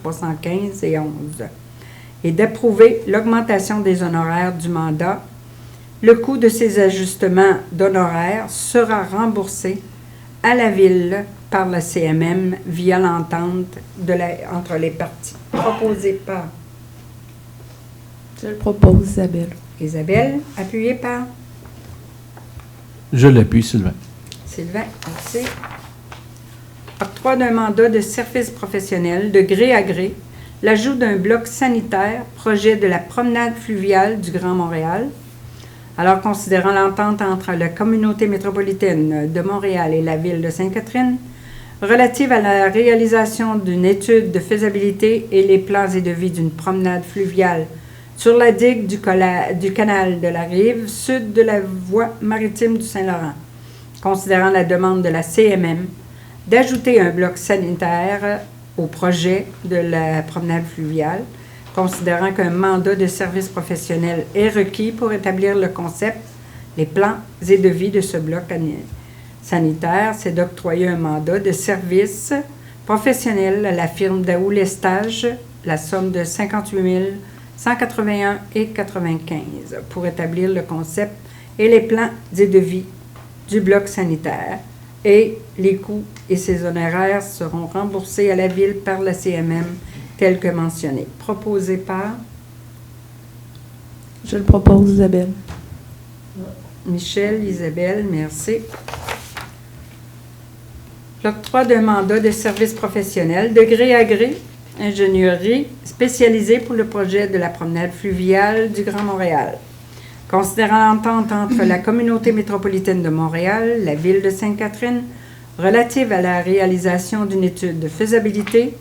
315,11, et d'approuver l'augmentation des honoraires du mandat. Le coût de ces ajustements d'honoraires sera remboursé à la Ville par la CMM via l'entente entre les parties. Proposé par Je le propose, Isabelle. Isabelle, appuyé par Je l'appuie, Sylvain. Sylvain, merci. Octroi d'un mandat de service professionnel de gré à gré, l'ajout d'un bloc sanitaire, projet de la promenade fluviale du Grand Montréal. Alors, considérant l'entente entre la communauté métropolitaine de Montréal et la ville de Sainte-Catherine, relative à la réalisation d'une étude de faisabilité et les plans et devis d'une promenade fluviale sur la digue du canal de la rive sud de la voie maritime du Saint-Laurent, considérant la demande de la CMM d'ajouter un bloc sanitaire au projet de la promenade fluviale, considérant qu'un mandat de service professionnel est requis pour établir le concept, les plans et devis de ce bloc sanitaire, c'est d'octroyer un mandat de service professionnel à la firme Daou Lestage, la somme de 58 181,95 pour établir le concept et les plans et devis du bloc sanitaire, et les coûts et ses honoraires seront remboursés à la Ville par la CMM tel que mentionné. Proposé par Je le propose, Isabelle. Michel, Isabelle, merci. L'octroi d'un mandat de service professionnel de gré à gré, ingénierie spécialisée pour le projet de la promenade fluviale du Grand Montréal. Considérant l'entente entre la communauté métropolitaine de Montréal, la Ville de Sainte-Catherine, relative à la réalisation d'une étude de faisabilité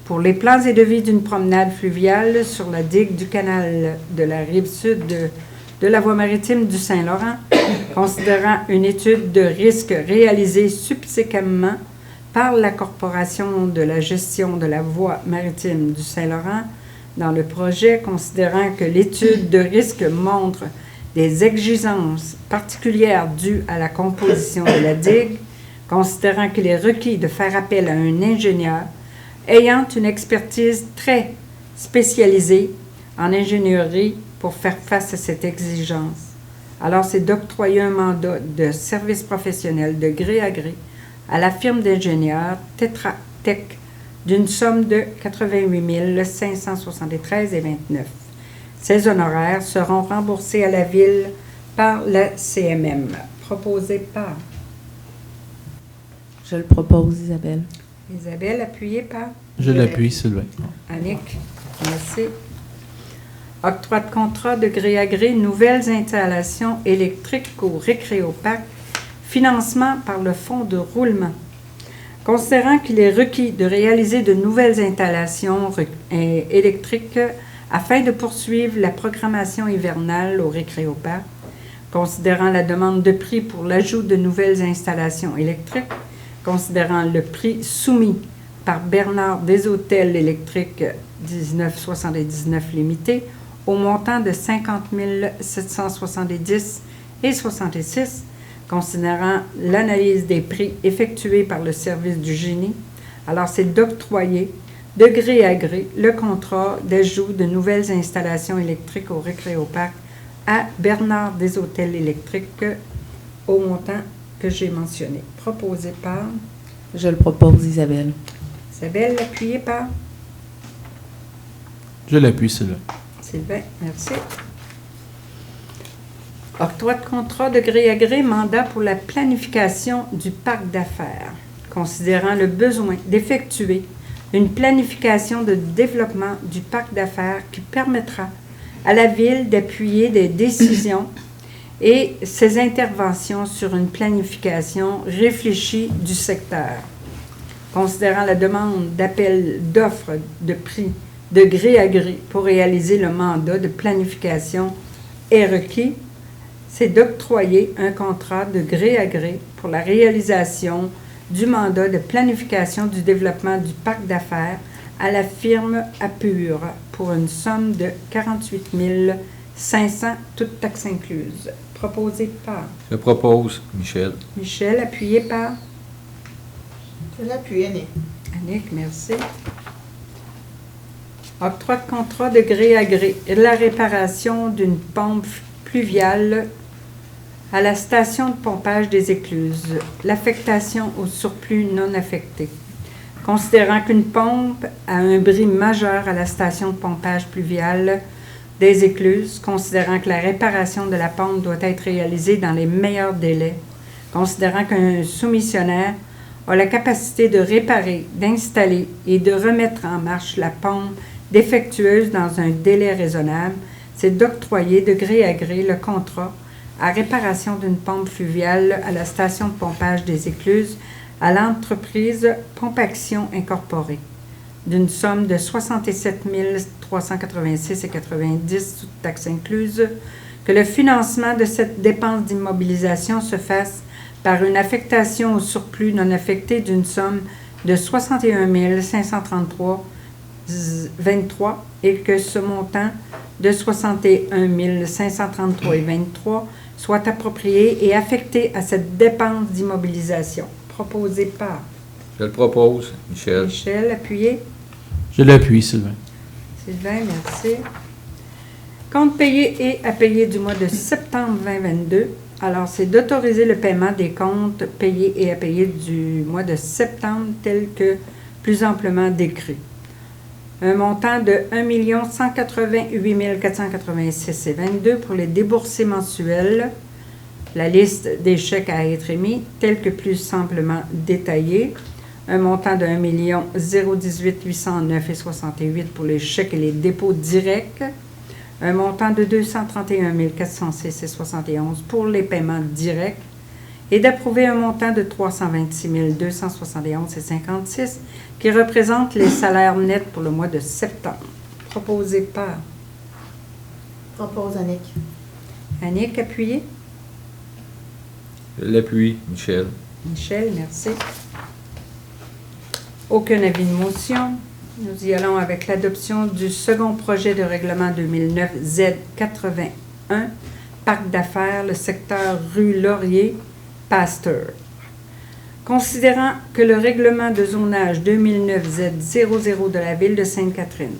pour les plans et devis d'une promenade fluviale sur la digue du canal de la rive sud de la voie maritime du Saint-Laurent, considérant une étude de risque réalisée subséquemment par la Corporation de la gestion de la voie maritime du Saint-Laurent dans le projet, considérant que l'étude de risque montre des exigences particulières dues à la composition de la digue, considérant qu'il est requis de faire appel à un ingénieur ayant une expertise très spécialisée en ingénierie pour faire face à cette exigence. Alors, c'est d'octroyer un mandat de service professionnel de gré à gré à la firme d'ingénieurs Tetra Tech d'une somme de 88 573,29. Ces honoraires seront remboursés à la Ville par la CMM. Proposé par Je le propose, Isabelle. Isabelle, appuyée par Je l'appuie, Sylvain. Annick. Merci. Octroi de contrat de gré à gré, nouvelles installations électriques au Récréoparc, financement par le fonds de roulement. Considérant qu'il est requis de réaliser de nouvelles installations électriques afin de poursuivre la programmation hivernale au Récréoparc, considérant la demande de prix pour l'ajout de nouvelles installations électriques, considérant le prix soumis par Bernard des Hôtels électriques 1979 limité au montant de 50 770,66, considérant l'analyse des prix effectuée par le service du génie, alors c'est d'octroyer de gré à gré le contrat d'ajout de nouvelles installations électriques au Récréoparc à Bernard des Hôtels électriques au montant que j'ai mentionné. Proposé par Je le propose, Isabelle. Isabelle, appuyée par Je l'appuie, Sylvain. Sylvain, merci. Octroi de contrat de gré à gré, mandat pour la planification du parc d'affaires, considérant le besoin d'effectuer une planification de développement du parc d'affaires qui permettra à la Ville d'appuyer des décisions et ses interventions sur une planification réfléchie du secteur. Considérant la demande d'appel d'offres de prix de gré à gré pour réaliser le mandat de planification est requis, c'est d'octroyer un contrat de gré à gré pour la réalisation du mandat de planification du développement du parc d'affaires à la firme Apure pour une somme de 48 500, toutes taxes incluses. Proposé par Je propose, Michel. Michel, appuyé par Je l'appuie, Annick. Annick, merci. Octroi de contrat de gré à gré, la réparation d'une pompe pluviale à la station de pompage des Écluses, l'affectation au surplus non affecté. Considérant qu'une pompe a un bris majeur à la station de pompage pluviale des Écluses, considérant que la réparation de la pompe doit être réalisée dans les meilleurs délais, considérant qu'un soumissionnaire a la capacité de réparer, d'installer et de remettre en marche la pompe défectueuse dans un délai raisonnable, c'est d'octroyer de gré à gré le contrat à réparation d'une pompe fluviale à la station de pompage des Écluses à l'entreprise Pompaction Incorporée d'une somme de 67 386,90 toutes taxes incluses, que le financement de cette dépense d'immobilisation se fasse par une affectation au surplus non affecté d'une somme de 61 533,23 et que ce montant de 61 533,23 soit approprié et affecté à cette dépense d'immobilisation. Proposé par Je le propose, Michel. Michel, appuyé. Je l'appuie, Sylvain. Sylvain, merci. Compte payé et à payer du mois de septembre 2022. Alors, c'est d'autoriser le paiement des comptes payés et à payer du mois de septembre tel que plus amplement décrit. Un montant de 1 188 486,22 pour les déboursés mensuels. La liste des chèques à être émis, tel que plus simplement détaillé. Un montant de 1 018 809,68 pour les chèques et les dépôts directs. Un montant de 231 406,71 pour les paiements directs. Et d'approuver un montant de 326 271,56 qui représente les salaires nets pour le mois de septembre. Proposé par Propose Annick. Annick, appuyé. Je l'appuie, Michel. Michel, merci. Aucun avis de motion. Nous y allons avec l'adoption du second projet de règlement 2009 Z81, Parc d'affaires, le secteur rue Laurier, Pasteur. Considérant que le règlement de zonage 2009 Z00 de la Ville de Sainte-Catherine,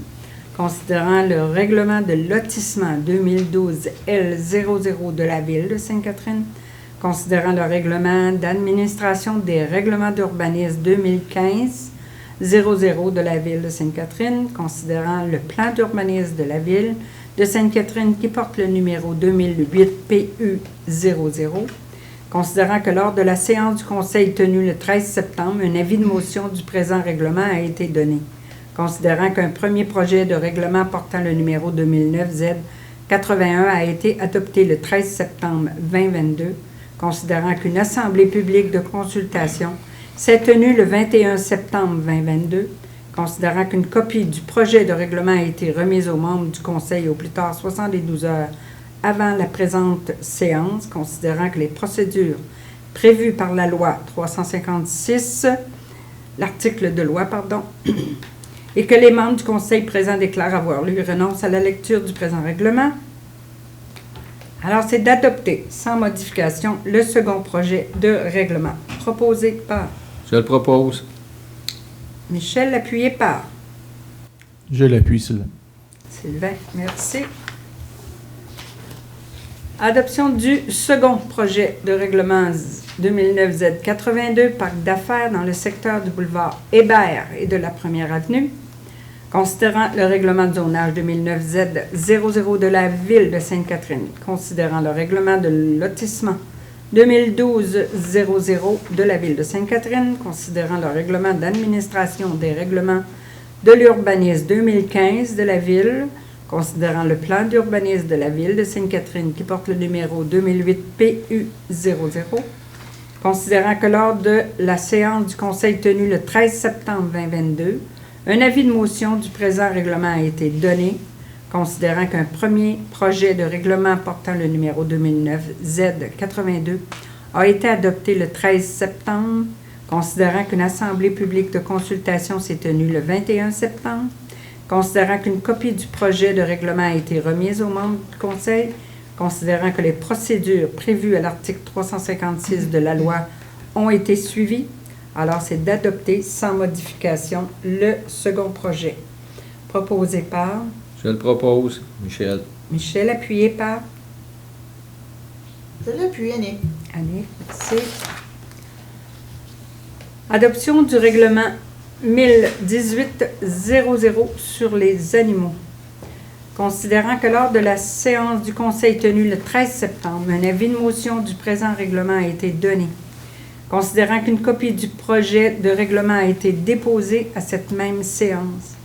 considérant le règlement de lotissement 2012 L00 de la Ville de Sainte-Catherine, considérant le règlement d'administration des règlements d'urbanisme 2015 00 de la Ville de Sainte-Catherine, considérant le plan d'urbanisme de la Ville de Sainte-Catherine qui porte le numéro 2008 PU 00, considérant que lors de la séance du Conseil tenue le 13 septembre, un avis de motion du présent règlement a été donné, considérant qu'un premier projet de règlement portant le numéro 2009 Z81 a été adopté le 13 septembre 2022, considérant qu'une assemblée publique de consultation s'est tenue le 21 septembre 2022, considérant qu'une copie du projet de règlement a été remise aux membres du Conseil au plus tard 72 heures avant la présente séance, considérant que les procédures prévues par la loi 356, l'article de loi, et que les membres du Conseil présent déclarent avoir lu et renoncent à la lecture du présent règlement. Alors, c'est d'adopter sans modification le second projet de règlement proposé par Je le propose. Michel, appuyé par Je l'appuie, Sylvain. Sylvain, merci. Adoption du second projet de règlement 2009 Z82, parc d'affaires dans le secteur du boulevard Hébert et de la Première Avenue. Considérant le règlement de zonage 2009 Z00 de la Ville de Sainte-Catherine, considérant le règlement de lotissement 2012 00 de la Ville de Sainte-Catherine, considérant le règlement d'administration des règlements de l'urbanisme 2015 de la Ville, considérant le plan d'urbanisme de la Ville de Sainte-Catherine qui porte le numéro 2008 PU 00, considérant que lors de la séance du Conseil tenue le 13 septembre 2022, un avis de motion du présent règlement a été donné, considérant qu'un premier projet de règlement portant le numéro 2009 Z82 a été adopté le 13 septembre, considérant qu'une assemblée publique de consultation s'est tenue le 21 septembre, considérant qu'une copie du projet de règlement a été remise aux membres du Conseil, considérant que les procédures prévues à l'article 356 de la loi ont été suivies. Alors, c'est d'adopter sans modification le second projet. Proposé par Je le propose, Michel. Michel, appuyé par Je l'appuie, Annick. Annick, merci. Adoption du règlement 1018-00 sur les animaux. Considérant que lors de la séance du Conseil tenue le 13 septembre, un avis de motion du présent règlement a été donné. Considérant qu'une copie du projet de règlement a été déposée à cette même séance.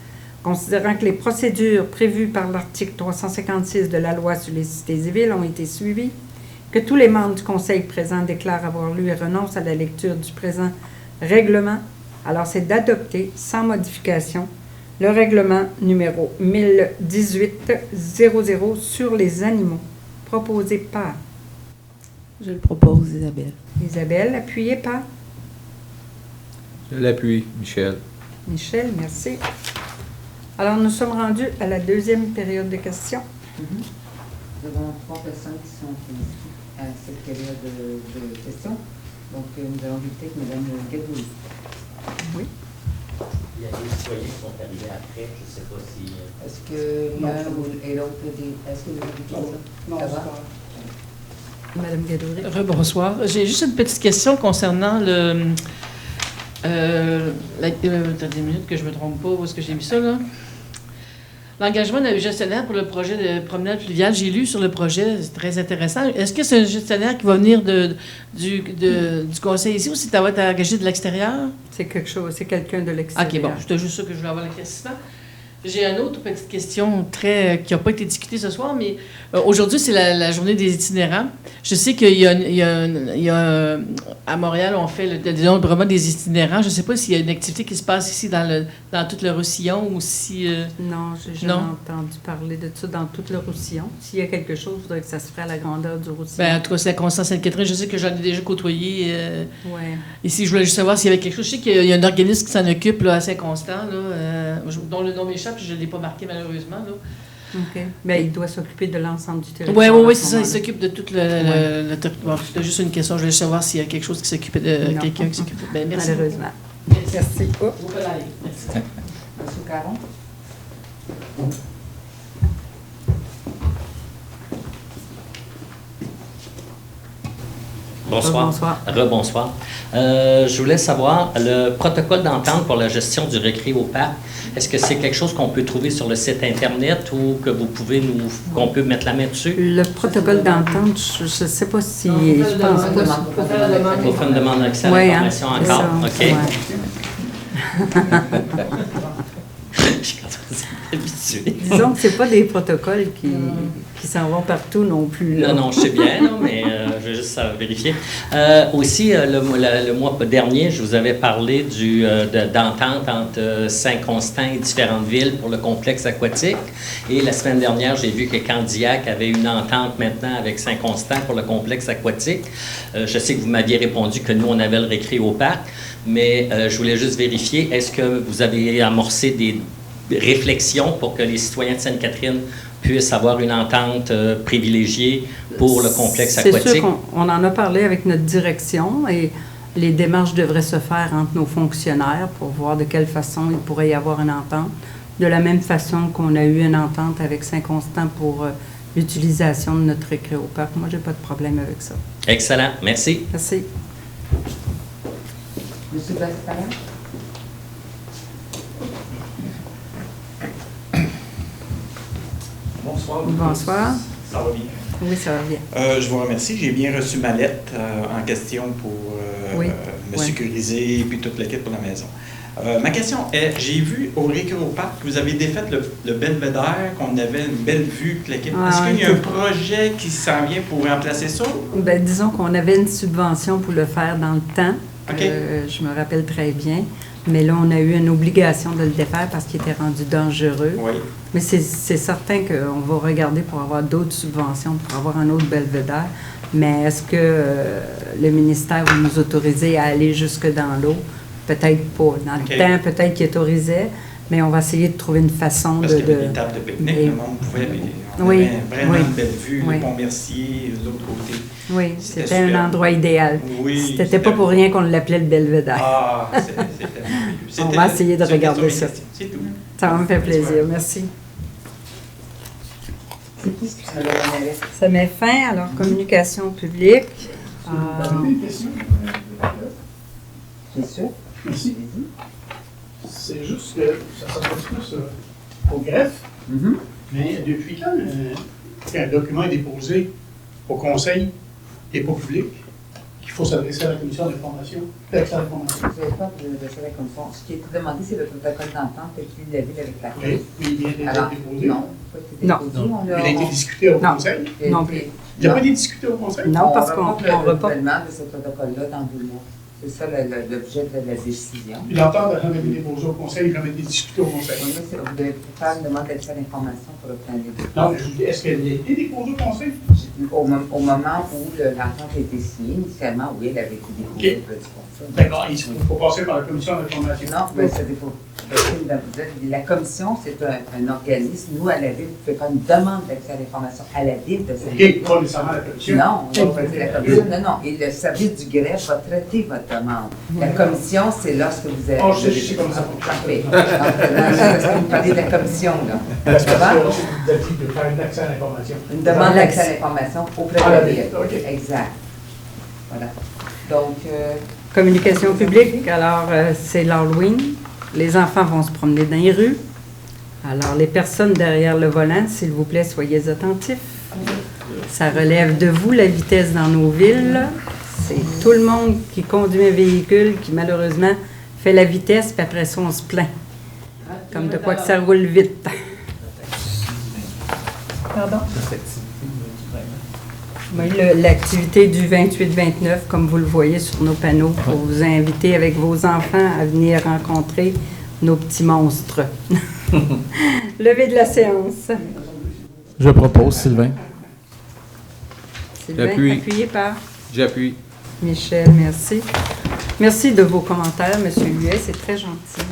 Considérant que les procédures prévues par l'article 356 de la loi sur les cités et villes ont été suivies, que tous les membres du Conseil présent déclarent avoir lu et renoncent à la lecture du présent règlement, alors c'est d'adopter sans modification le règlement numéro 1018-00 sur les animaux, proposé par Je le propose, Isabelle. Isabelle, appuyé par De l'appui, Michel. Michel, merci. Alors, nous sommes rendus à la deuxième période de questions. Nous avons 3 personnes qui sont inscrites à cette période de questions. Donc, nous allons débuter avec Mme Gadouli. Oui. Il y a des citoyens qui sont arrivés après, je ne sais pas si... Est-ce que l'un et l'autre est-ce que vous avez dit ça? Non, Ça c'est va? pas. Madame Gadouri. Rebonsoir. J'ai juste une petite question concernant le... attendez une minute que je ne me trompe pas. Où est-ce que j'ai mis ça, là? L'engagement d'un gestionnaire pour le projet de promenade fluviale, j'ai lu sur le projet, c'est très intéressant. Est-ce que c'est un gestionnaire qui va venir du conseil ici ou si tu vas être engagé de l'extérieur? C'est quelque chose, c'est quelqu'un de l'extérieur. OK, bon, c'était juste ça que je voulais avoir l'éclaircissement. J'ai une autre petite question qui n'a pas été discutée ce soir, mais aujourd'hui, c'est la journée des itinérants. Je sais qu'il y a à Montréal, on fait le dénombrement des itinérants. Je ne sais pas s'il y a une activité qui se passe ici dans tout le Roussillon ou si... Non, j'ai jamais entendu parler de ça dans tout le Roussillon. S'il y a quelque chose, il faudrait que ça se ferait à la grandeur du Roussillon. Bien, en tout cas, c'est la Constance Sainte-Catherine. Je sais que j'en ai déjà côtoyé. Ouais. Ici, je voulais juste savoir s'il y avait quelque chose. Je sais qu'il y a un organisme qui s'en occupe là, à Saint-Constant, là, dont le nom m'échappe, je ne l'ai pas marqué malheureusement. Là. OK. Bien, il doit s'occuper de l'ensemble du territoire. Oui, c'est ça. Il s'occupe de tout le territoire. C'était juste une question. Je voulais savoir s'il y a quelque chose qui s'occupait de quelqu'un qui s'occupait. Bien, merci. Malheureusement. Merci. Oh. Merci. Monsieur Caron? Bonsoir. Bonsoir. Rebonsoir. Je voulais savoir, le protocole d'entente pour la gestion du récré au parc, est-ce que c'est quelque chose qu'on peut trouver sur le site Internet ou que vous pouvez qu'on peut mettre la main dessus? Le protocole d'entente, je ne sais pas si... Non, je pense pas. faut faire la demande. Il faut faire une demande d'accès à Oui, l'information hein, c'est encore. ça. OK. Ouais. Je suis habitué. Disons que ce pas des protocoles qui s'en vont partout non plus. Là. Non, je sais bien, non, mais je veux juste vérifier. Aussi, le mois dernier, je vous avais parlé d'entente entre Saint-Constant et différentes villes pour le complexe aquatique. Et la semaine dernière, j'ai vu que Candiac avait une entente maintenant avec Saint-Constant pour le complexe aquatique. Je sais que vous m'aviez répondu que nous, on avait le récré au parc, mais je voulais juste vérifier, est-ce que vous avez amorcé des réflexions pour que les citoyens de Sainte-Catherine puissent avoir une entente privilégiée pour le complexe aquatique? C'est sûr qu'on en a parlé avec notre direction et les démarches devraient se faire entre nos fonctionnaires pour voir de quelle façon il pourrait y avoir une entente. De la même façon qu'on a eu une entente avec Saint-Constant pour l'utilisation de notre récré au parc. Moi, j'ai pas de problème avec ça. Excellent. Merci. Merci. Monsieur Bastien? Bonsoir. Bonsoir. Ça va bien? Oui, ça va bien. Je vous remercie. J'ai bien reçu ma lettre en question pour me sécuriser et puis toute l'équipe pour la maison. Ma question est, j'ai vu au récré au parc que vous avez défait le belvédère, qu'on avait une belle vue, toute l'équipe. Est-ce qu'il y a un projet qui s'en vient pour remplacer ça? Bien, disons qu'on avait une subvention pour le faire dans le temps. OK. Je me rappelle très bien. Mais là, on a eu une obligation de le défaire parce qu'il était rendu dangereux. Oui. Mais c'est certain qu'on va regarder pour avoir d'autres subventions, pour avoir un autre belvédère. Mais est-ce que le ministère va nous autoriser à aller jusque dans l'eau? Peut-être pas. Dans le temps, peut-être qu'il autorisait, mais on va essayer de trouver une façon Parce qu'il y avait des tables de pique-nique, le monde pouvait... On avait vraiment une belle vue, le pont Mercier, de l'autre côté. Oui, c'était un endroit idéal. Oui. C'était pas pour rien qu'on l'appelait le belvédère. Ah, c'était merveilleux. On va essayer de regarder ça. C'est tout. Ça me fait plaisir. Merci. Ça met fin à leur communication publique. Bien sûr. Merci. C'est juste que ça s'adresse plus au greffe, mais depuis quand qu'un document est déposé au conseil et pas public, qu'il faut s'adresser à la commission d'information, d'accès à l'information? Je ne vais pas de ça la commission. Ce qui est demandé, c'est le protocole d'entente avec la ville avec la Oui, mais il vient d'être déposé. Non, Non. Il a été discuté au conseil? Non plus. Il n'a pas été discuté au conseil? Non, parce on qu'on reporte le reporte. renouvellement de ce protocole-là dans 2 mois. C'est ça l'objet de la décision. Puis l'entente a jamais été déposée au conseil, jamais été discutée au conseil. Oui, mais vous devez faire une demande d'accès à l'information pour obtenir des Non, je vous dis, est-ce qu'elle a été déposée au conseil? Au moment où l'entente a été signée, initialement, oui, elle avait été déposée. Ok. D'accord, il faut passer par la commission d'information. Non, mais ça dépend. La commission, c'est un organisme. Nous, à la Ville, vous pouvez faire une demande d'accès à l'information à la Ville de Saint-Louis. OK, pas nécessairement la commission. Non, on va traiter la commission. Non. Et le service du greffe va traiter votre demande. La commission, c'est lorsque vous avez... Oh, je sais comment ça fonctionne. Parfait. Parce que vous parlez de la commission, là. Parce que vous avez dit de faire un accès à l'information. Une demande d'accès à l'information auprès de la Ville. OK. Exact. Voilà. Donc... Communication publique, alors c'est l'Halloween. Les enfants vont se promener dans les rues. Alors, les personnes derrière le volant, s'il vous plaît, soyez attentifs. Ça relève de vous, la vitesse dans nos villes. C'est tout le monde qui conduit un véhicule qui, malheureusement, fait la vitesse, puis après ça, on se plaint. Comme de quoi que ça roule vite. Pardon? Oui, l'activité du 28-29, comme vous le voyez sur nos panneaux, pour vous inviter avec vos enfants à venir rencontrer nos petits monstres. Levée de la séance. Je propose, Sylvain. Sylvain, J'appuie. appuyé par J'appuie. Michel, merci. Merci de vos commentaires, M. Huet, c'est très gentil.